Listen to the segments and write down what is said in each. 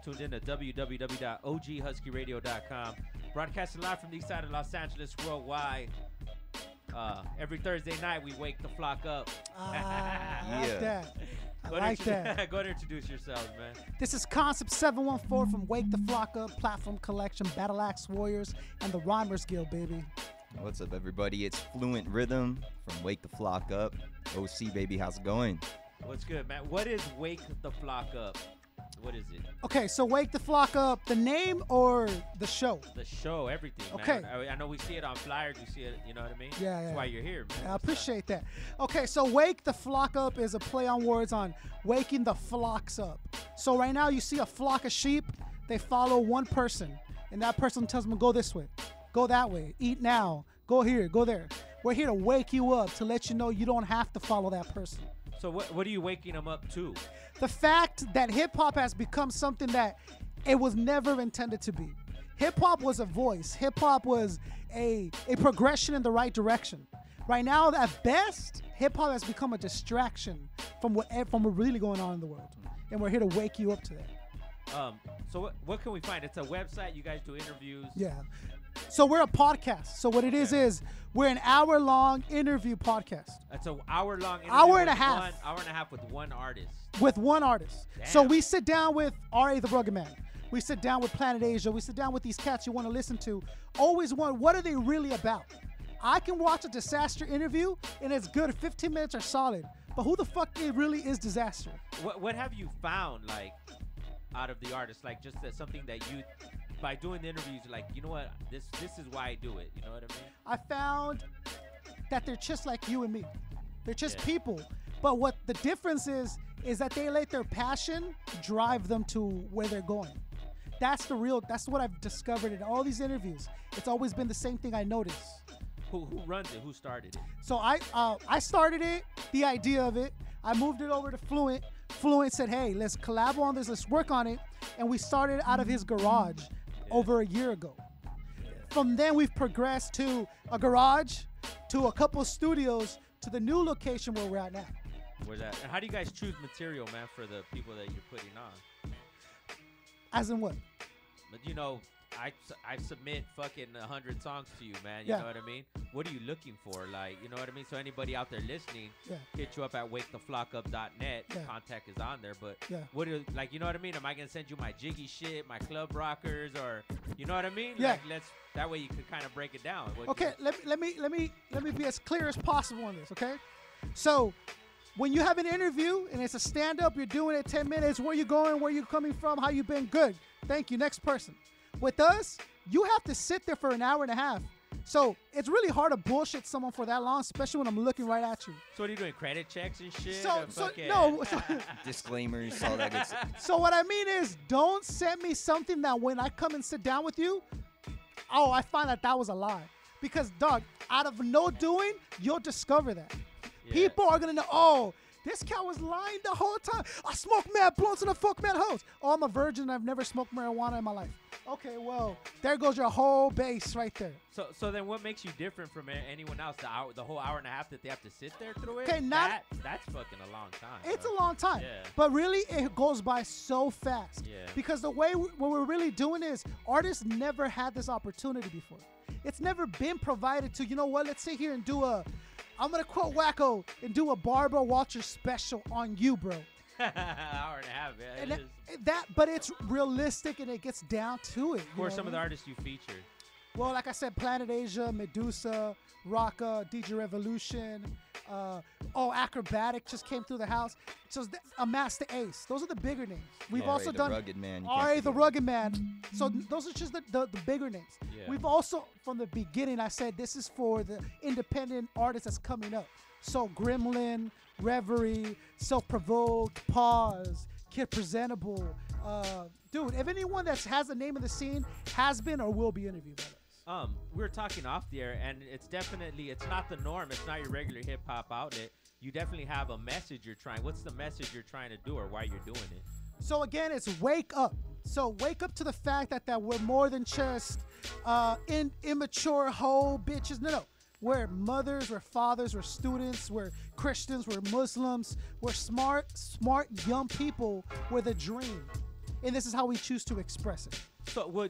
tuned in to www.oghuskyradio.com. Broadcasting live from the east side of Los Angeles, worldwide. Every Thursday night, we wake the flock up. I like that. I like that. Go ahead and introduce yourselves, man. This is Concept 714 from Wake the Flock Up, Platform Collection, Battle Axe Warriors, and the Rhymers Guild, baby. What's up, everybody? It's Fluent Rhythm from Wake the Flock Up. OC, baby, how's it going? What's good, man? What is Wake the Flock Up? What is it? Okay, so Wake the Flock Up, the name or the show? The show, everything, okay. Man. I know we see it on flyers. We see it, you know what I mean? Yeah, That's why you're here, man. I appreciate that. Okay, so Wake the Flock Up is a play on words on waking the flocks up. So right now you see a flock of sheep. They follow one person, and that person tells them, go this way, go that way, eat now, go here, go there. We're here to wake you up, to let you know you don't have to follow that person. So what are you waking them up to? The fact that hip-hop has become something that it was never intended to be. Hip-hop was a voice. Hip-hop was a progression in the right direction. Right now, at best, hip-hop has become a distraction from what's really going on in the world. And we're here to wake you up to that. So what can we find? It's a website. You guys do interviews. Yeah. So we're a podcast. So what it is we're an hour-long interview podcast. That's an hour-long interview. Hour and a half. Hour and a half with one artist. With one artist. Damn. So we sit down with R.A. the Rugged Man. We sit down with Planet Asia. We sit down with these cats you want to listen to. Always wonder, what are they really about? I can watch a Disaster interview, and it's good. 15 minutes are solid. But who the fuck it really is Disaster? What have you found, like, out of the artists? Like, just that something that you... By doing the interviews, you're like, you know what, this is why I do it. You know what I mean? I found that they're just like you and me. They're just people. But what the difference is that they let their passion drive them to where they're going. That's what I've discovered in all these interviews. It's always been the same thing I notice. Who runs it? Who started it? So I started it, the idea of it. I moved it over to Fluent. Fluent said, hey, let's collab on this, let's work on it. And we started out of his garage. Over a year ago. From then we've progressed to a garage, to a couple of studios, to the new location where we're at now. Where's that? And how do you guys choose material, man, for the people that you're putting on? As in what? But you know, I submit fucking 100 songs to you, man. You know what I mean? What are you looking for? Like, you know what I mean? So anybody out there listening, hit you up at waketheflokkup.net. Contact is on there. But what do, like, you know what I mean? Am I gonna send you my jiggy shit, my club rockers, or you know what I mean? Yeah. Like, that way you can kind of break it down. Okay, let me be as clear as possible on this. Okay, so when you have an interview and it's a stand-up, you're doing it 10 minutes. Where you going? Where you coming from? How you been? Good. Thank you. Next person. With us, you have to sit there for an hour and a half. So it's really hard to bullshit someone for that long, especially when I'm looking right at you. So what are you doing? Credit checks and shit? No. Disclaimers, all that good stuff. So what I mean is, don't send me something that when I come and sit down with you, I find that was a lie. Because, dog, out of no doing, you'll discover that. Yeah. People are going to know, this cat was lying the whole time. I smoke mad blunts and I fuck mad hoes. Oh, I'm a virgin. I've never smoked marijuana in my life. Okay, well, there goes your whole base right there. So then what makes you different from anyone else? The whole hour and a half that they have to sit there through it? Okay, that's fucking a long time. It's a long time. Yeah. But really, it goes by so fast. Yeah. Because the way what we're really doing is, artists never had this opportunity before. It's never been provided to, you know what, let's sit here and do I'm going to quote Wacko and do a Barbara Walters special on you, bro. Hour and a half, yeah. But it's realistic and it gets down to it. Who are some of the artists you featured? Well, like I said, Planet Asia, Medusa, Rocka, DJ Revolution, Acrobatic just came through the house. So a Master Ace. Those are the bigger names. We've also done Rugged Man. R.A. the Rugged Man. So those are just the bigger names. Yeah. We've also, from the beginning, I said this is for the independent artists that's coming up. So Gremlin, Reverie, Self-Provoked, Pause, Kid Presentable. Dude, if anyone that has a name in the scene has been or will be interviewed by us. We were talking off the air, and it's not the norm. It's not your regular hip-hop outlet. You definitely have a message you're trying. What's the message you're trying to do or why you're doing it? So, again, it's wake up. So, wake up to the fact that we're more than just immature hoe bitches. No. We're mothers, we're fathers, we're students, we're Christians, we're Muslims. We're smart young people with a dream. and this is how we choose to express it. So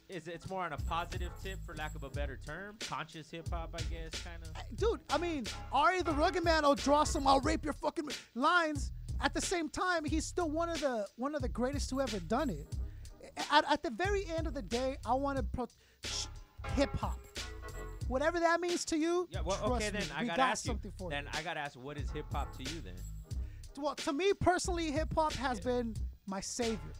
it's more on a positive tip, for lack of a better term, conscious hip hop, I guess, kind of. Dude, I mean, Ari the Rugged Man will draw some "I'll rape your fucking" lines. At the same time, he's still one of the greatest who ever done it. At the very end of the day, I want to hip hop. Whatever that means to you, yeah. Well, okay, then I gotta ask you. Then I gotta ask, what is hip hop to you then? Well, to me personally, hip hop has been my savior.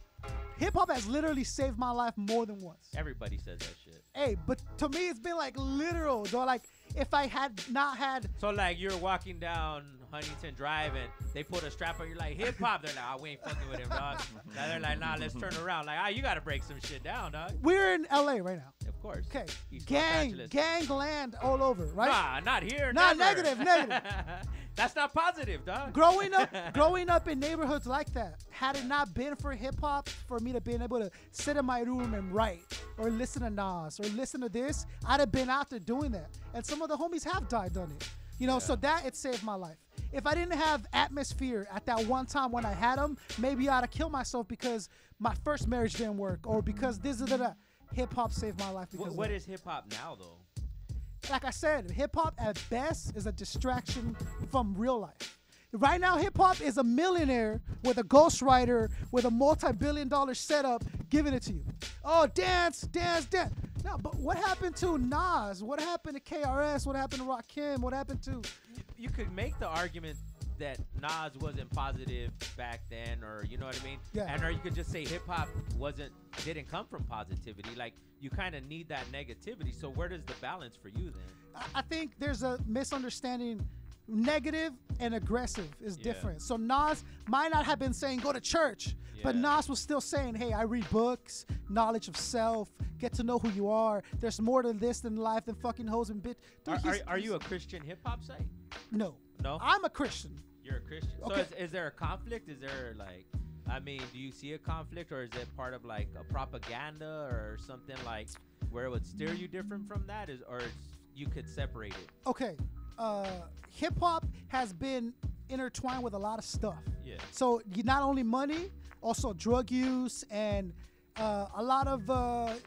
Hip hop has literally saved my life more than once. Everybody says that shit. Hey, but to me, it's been like literal, though. Like, if I had not had. So, like, you're walking down Huntington Drive and they put a strap on, you're like, hip hop. They're like, oh, we ain't fucking with him, dog. Now they're like, nah, let's turn around. Like, you got to break some shit down, dog. We're in LA right now. Of course. Okay. Gangland all over, right? Nah, not here. Nah, never. negative. That's not positive, dog. Growing up in neighborhoods like that, had it not been for hip hop, for me to being able to sit in my room and write, or listen to Nas, or listen to this, I'd have been out there doing that. And some of the homies have done it. You know, so that it saved my life. If I didn't have Atmosphere at that one time when I had them, maybe I'd have killed myself because my first marriage didn't work, or because this or that. Hip hop saved my life. Because what is hip hop now, though? Like I said, hip hop at best is a distraction from real life. Right now, hip hop is a millionaire with a ghostwriter with a multi-billion-dollar setup giving it to you. Oh, dance. No, but what happened to Nas? What happened to KRS? What happened to Rakim? What happened to? You could make the argument that Nas wasn't positive back then, or you know what I mean? Yeah. And or you could just say hip hop didn't come from positivity. Like, you kind of need that negativity. So where does the balance for you then? I think there's a misunderstanding. Negative and aggressive is different. So Nas might not have been saying go to church, but Nas was still saying, hey, I read books, knowledge of self, get to know who you are. There's more to this than life than fucking hoes and bitch. Dude, are you a Christian hip hop site? No. No? I'm a Christian. You're a Christian. Okay. So is there a conflict? Is there like, I mean, do you see a conflict, or is it part of like a propaganda or something like where it would steer you different from that, or you could separate it? Okay. Hip hop has been intertwined with a lot of stuff. Yeah. So not only money, also drug use, and a lot of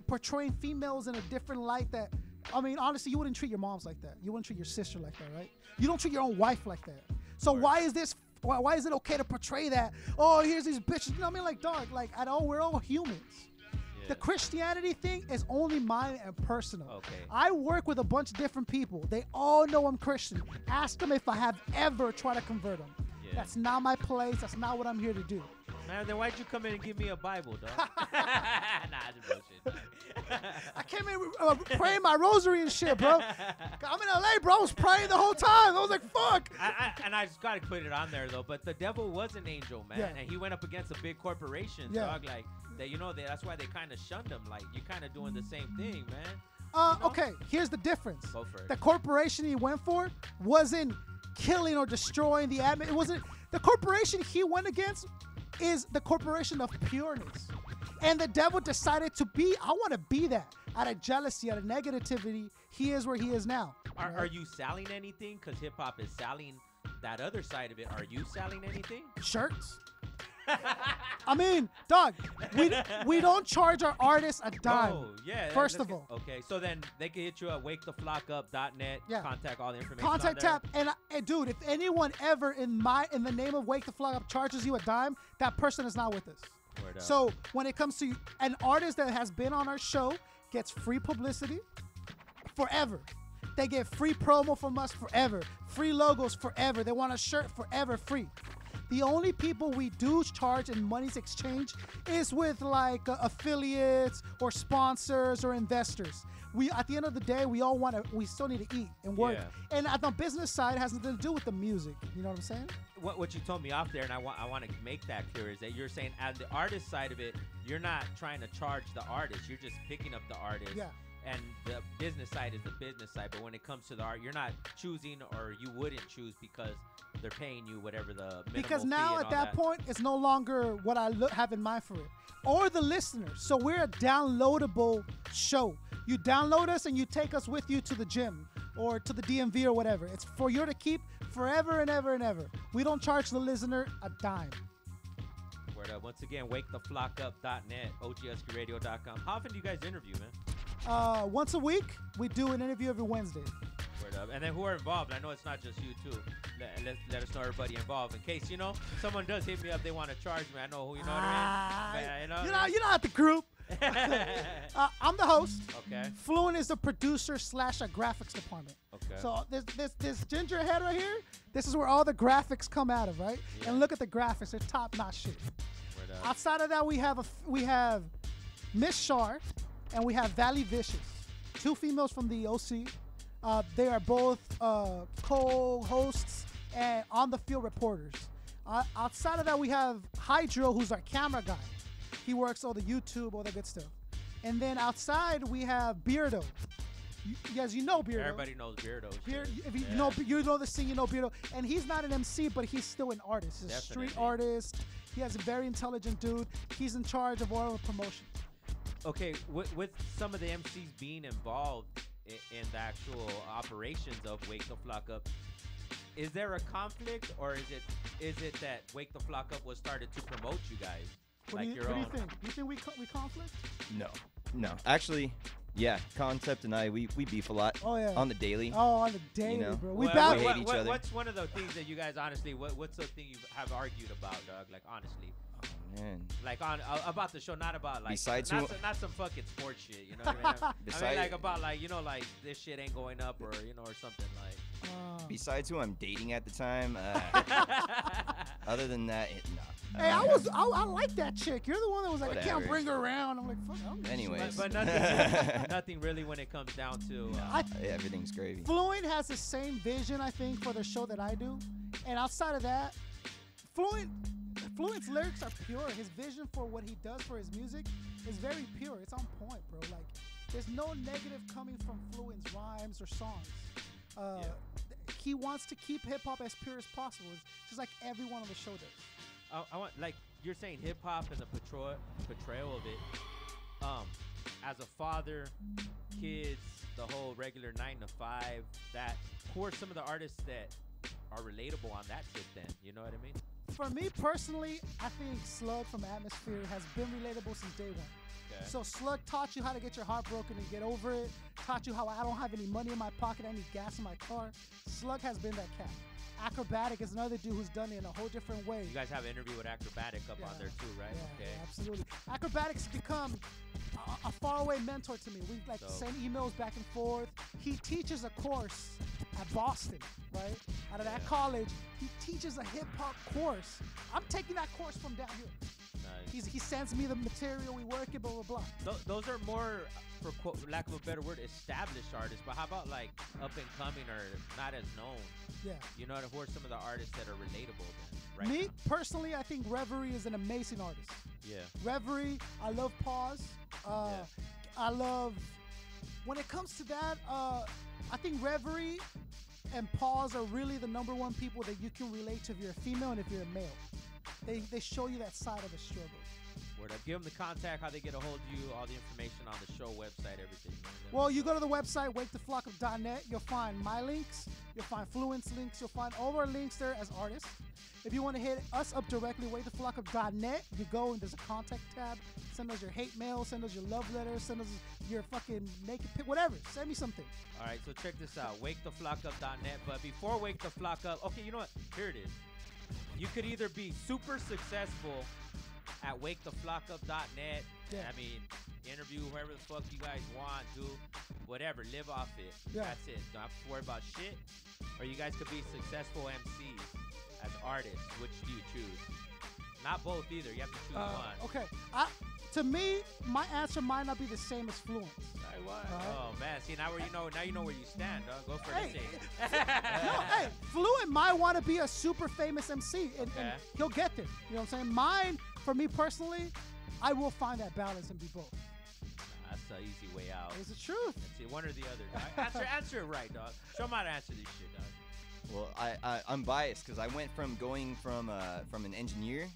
portraying females in a different light that, I mean, honestly, you wouldn't treat your moms like that. You wouldn't treat your sister like that, right? You don't treat your own wife like that. So why is it okay to portray that? Oh, here's these bitches. You know what I mean? Like, dog, like, we're all humans. Yeah. The Christianity thing is only mine and personal. Okay. I work with a bunch of different people. They all know I'm Christian. Ask them if I have ever tried to convert them. Yeah. That's not my place. That's not what I'm here to do. Man, then why'd you come in and give me a Bible, dog? Nah, just bullshit. I came in praying my rosary and shit, bro. I'm in LA, bro. I was praying the whole time. I was like, fuck. And I just got to put it on there, though. But the devil was an angel, man. Yeah. And he went up against a big corporation, dog. Like, that's why they kind of shunned him. Like, you're kind of doing the same thing, man. Okay, here's the difference. Go for it. The corporation he went for wasn't killing or destroying the admin. It wasn't. The corporation he went against is the corporation of pureness. And the devil decided I want to be that. Out of jealousy, out of negativity, he is where he is now. Are you selling anything? Because hip-hop is selling that other side of it. Are you selling anything? Shirts. I mean, dog, we don't charge our artists a dime. Oh, yeah. First of all. Okay, so then they can hit you at waketheflokupnet. Yeah. Contact all the information. Contact tab. And dude, if anyone ever in the name of Wake the Flock Up charges you a dime, that person is not with us. So when it comes to an artist that has been on our show, gets free publicity forever. They get free promo from us forever. Free logos forever. They want a shirt forever free. The only people we do charge in money's exchange is with like affiliates or sponsors or investors. At the end of the day, we still need to eat and work. Yeah. And at the business side, it has nothing to do with the music. You know what I'm saying? What you told me off there, and I want to make that clear, is that you're saying at the artist side of it, you're not trying to charge the artist. You're just picking up the artist. Yeah. And the business side is the business side. But when it comes to the art, you're not choosing, or you wouldn't choose because they're paying you whatever the minimal because now fee at that point, it's no longer what I have in mind for it. Or the listeners. So we're a downloadable show. You download us and you take us with you to the gym or to the DMV or whatever. It's for you to keep forever and ever and ever. We don't charge the listener a dime. Word up. Once again, waketheflokupnet, OGSQRadio.com. How often do you guys interview, man? Once a week. We do an interview every Wednesday. Word up. And then who are involved? I know it's not just you, too. Let us know everybody involved. In case, someone does hit me up, they want to charge me. I know who, you know what I mean? Man, you're not the group. I'm the host. Okay. Fluent is the producer / a graphics department. Okay. So this ginger head right here, this is where all the graphics come out of, right? Yeah. And look at the graphics; they're top-notch shit. Word up. Outside of that, we have Miss Shar, and we have Valley Vicious, 2 females from the OC. They are both co-hosts and on-the-field reporters. Outside of that, we have Hydro, who's our camera guy. He works all the YouTube, all that good stuff. And then outside, we have Beardo. You know Beardo. Everybody knows Beardo. If you know the scene, you know Beardo. And he's not an MC, but he's still an artist. He's a street artist. He has a very intelligent dude. He's in charge of all the promotion. Okay, with some of the MCs being involved in the actual operations of Wake the Flock Up, is there a conflict, or is it that Wake the Flock Up was started to promote you guys? What do you think? Do you think we conflict? No. Actually, yeah. Concept and I, we beef a lot. Oh yeah. On the daily. Oh, on the daily, bro. We hate each other. What's one of the things that you guys honestly? What's the thing you have argued about, dog? Like honestly. Oh man. Like about the show, not about like besides not some fucking sports shit. You know what I mean? I mean like about like like this shit ain't going up or or something like. Besides who I'm dating at the time, other than that, no. Hey, I like that chick. You're the one that was like, Whatever. I can't bring her around. I'm like, fuck. Anyways. But nothing really when it comes down to. Everything's gravy. Fluent has the same vision, I think, for the show that I do. And outside of that, Fluent's lyrics are pure. His vision for what he does for his music is very pure. It's on point, bro. Like, there's no negative coming from Fluent's rhymes or songs. He wants to keep hip-hop as pure as possible, just like everyone on the show does. I want, like you're saying, hip-hop and the portrayal of it. As a father, kids, the whole regular 9 to 5, that who are some of the artists that are relatable on that shit then? You know what I mean? For me personally, I think Slug from Atmosphere has been relatable since day one. Okay. So Slug taught you how to get your heart broken and get over it. Taught you how I don't have any money in my pocket, I need gas in my car. Slug has been that cat. Acrobatic is another dude who's done it in a whole different way. You guys have an interview with Acrobatic up on there too, right? Yeah, absolutely. Acrobatic's become a faraway mentor to me. We send emails back and forth. He teaches a course at Boston, right? Out of that college, he teaches a hip hop course. I'm taking that course from down here. Nice. He sends me the material, we work it, blah, blah, blah. Those are more, for lack of a better word, established artists. But how about like up and coming or not as known? Yeah. You know, who are some of the artists that are relatable then? Right Me, now? Personally, I think Reverie is an amazing artist. Yeah. Reverie, I love Pause. I love, when it comes to that, I think Reverie and Pause are really the #1 people that you can relate to if you're a female and if you're a male. They show you that side of the struggle. Word up. Give them the contact, how they get a hold of you, all the information on the show website, everything. Well, you go to the website, waketheflokupnet. You'll find my links. You'll find Fluent's links. You'll find all our links there as artists. If you want to hit us up directly, waketheflokupnet, you go and there's a contact tab. Send us your hate mail. Send us your love letters. Send us your fucking naked pic, whatever. Send me something. All right, so check this out, waketheflokupnet. But before Wake the Flock Up, okay, you know what? Here it is. You could either be super successful at waketheflokupnet. Yeah. I mean, interview whoever the fuck you guys want, do whatever, live off it. Yeah. That's it. Don't have to worry about shit. Or you guys could be successful MCs as artists. Which do you choose? Not both either. You have to choose one. Okay. To me, my answer might not be the same as Fluent's. Oh man, see now you know where you stand, dog. Go for it. Hey, Fluent might want to be a super famous MC, and he'll get there. You know what I'm saying? Mine, for me personally, I will find that balance and be both. That's the easy way out. It's the truth. Let's see, one or the other. Dog. Answer it right, dog. Show them how to answer this shit, dog. Well, I'm biased because I went from going from an engineer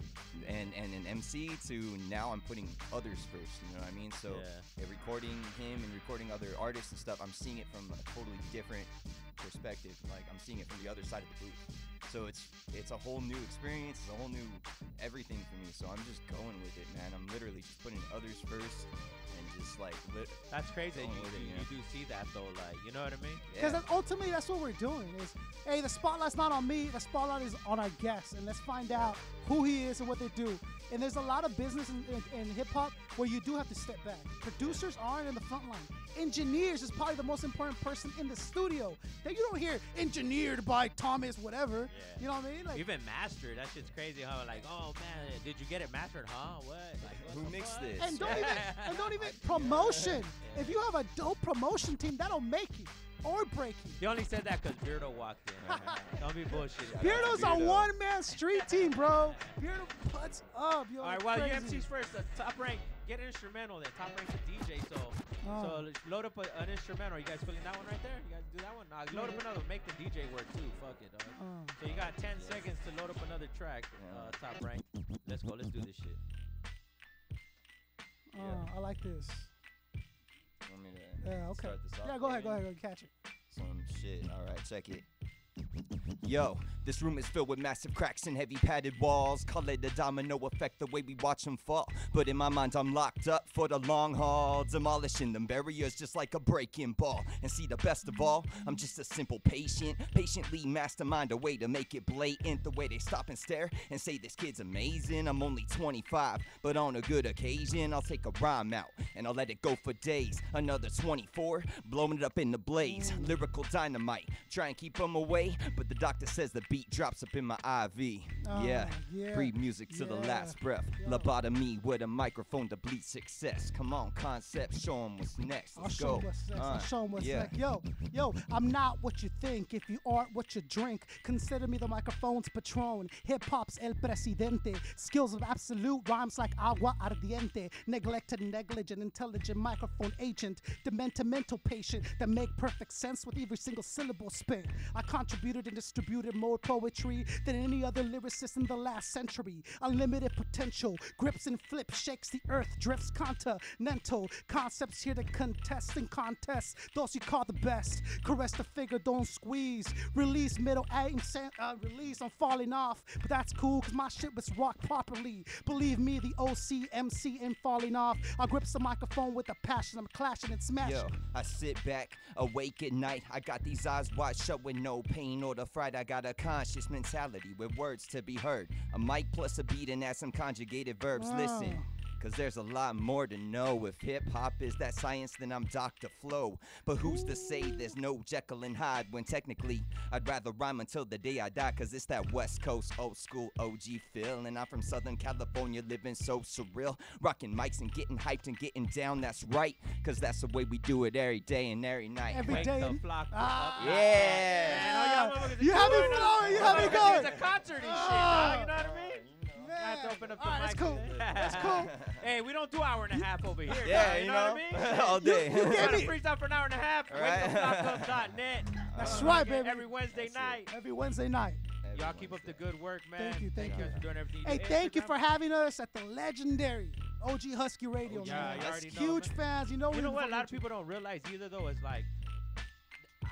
and an MC to now I'm putting others first. You know what I mean? So recording him and recording other artists and stuff, I'm seeing it from a totally different perspective. Like I'm seeing it from the other side of the booth. So it's a whole new experience. It's a whole new everything for me. So so I'm just going with it, man. I'm literally just putting others first and just like that's crazy. You do see that though, like, you know what I mean? Because ultimately that's what we're doing is, hey, the spotlight's not on me, the spotlight is on our guests, and let's find out who he is and what they do. And there's a lot of business in hip-hop where you do have to step back. Producers aren't in the front line. Engineers is probably the most important person in the studio. That you don't hear engineered by Thomas whatever. Yeah. You know what I mean? Like, even mastered. That shit's crazy. How like, oh man, did you get it mastered? Huh? What? Like, who mixed this? And don't even promotion. Yeah. If you have a dope promotion team, that'll make you or break you. He only said that because Beardo walked in. Don't be bullshit. Beardo's a one-man street team, bro. Beardo puts up. Yo, all right, well, you MCs first. Top rank, get an instrumental. Then top rank the DJ. So load up an instrumental. You guys feeling that one right there? You guys do that one? Nah, load up another. Make the DJ work too. Fuck it, dog. So you got 10 seconds to load up another track. Top rank. Let's go. Let's do this shit. I like this. Want me to okay. start this off? Yeah, go ahead, catch it. Some shit. All right, check it. Yo, this room is filled with massive cracks and heavy padded walls. Call it the domino effect, the way we watch them fall. But in my mind, I'm locked up for the long haul, demolishing them barriers just like a breaking ball. And see, the best of all, I'm just a simple patient, patiently mastermind a way to make it blatant. The way they stop and stare and say this kid's amazing. I'm only 25, but on a good occasion, I'll take a rhyme out and I'll let it go for days. Another 24, blowing it up in the blaze. Lyrical dynamite, try and keep them away, but the doctor says the beat drops up in my IV. Breathe music to the last breath. Lobotomy with a microphone to bleed success. Come on, concept, show them what's next. Let's go. I'll show them what's next. Yo, I'm not what you think. If you aren't what you drink, consider me the microphone's patron. Hip-hop's el presidente. Skills of absolute, rhymes like agua ardiente. Neglected, negligent, intelligent microphone agent. Demental patient that make perfect sense with every single syllable spit. I contributed and distributed more poetry than any other lyricist in the last century. Unlimited potential, grips and flips, shakes the earth, drifts continental. Concepts here to contest and contest those you call the best. Caress the figure, don't squeeze. Release middle aim, release, I'm falling off. But that's cool, cause my shit was rocked properly. Believe me, the OC, MC ain't falling off. I grips the microphone with a passion, I'm clashing and smashing. Yo, I sit back, awake at night. I got these eyes wide shut with no pain or the fright. I got a conscious mentality with words to be heard. A mic plus a beat and add some conjugated verbs. Listen, cause there's a lot more to know. If hip-hop is that science, then I'm Dr. Flow. But who's to say there's no Jekyll and Hyde, when technically I'd rather rhyme until the day I die. Cause it's that West Coast old school OG feel, and I'm from Southern California living so surreal. Rocking mics and getting hyped and getting down, that's right. Cause that's the way we do it every day and every night. Every day. Yeah. You have me flowing, you have me going. It's a concert and shit, dog, you know what I mean? I have to open up the mic. That's cool. That's cool. Hey, we don't do hour and a half over here. Yeah, you know what I mean? All day. You got to freestyle for an hour and a half. waketheflokupnet. That's right, baby. Every Wednesday night. Every Wednesday night. Y'all keep up the good work, man. Thank you. Thank you guys for doing everything you do. Hey, thank you for having us at the legendary OG Husky Radio, man. You already know, huge man. fans. You know what? A lot of people don't realize either, though, is like,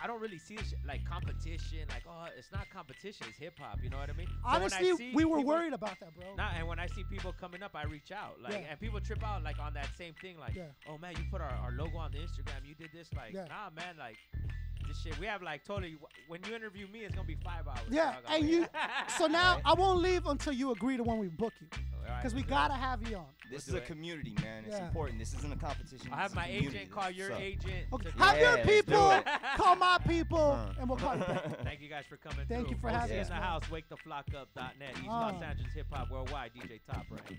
I don't really see this like competition. Like, oh, it's not competition, it's hip hop. You know what I mean? Honestly, we were worried about that, bro. Nah, and when I see people coming up, I reach out. Like, and people trip out like on that same thing. Like, oh man, you put our logo on the Instagram. You did this. Like, nah, man. Like, this shit. We have like totally. When you interview me, it's gonna be 5 hours. Yeah, and you. So now I won't leave until you agree to when we book you, because we gotta have you on. This is a community, man. It's important. This isn't a competition. I have my agent call your agent. Okay. Have your people call my people, and we'll call you back. Thank you guys for coming. Thank you for having us. In the house, waketheflokupnet. East Los Angeles hip hop worldwide. DJ Top, right?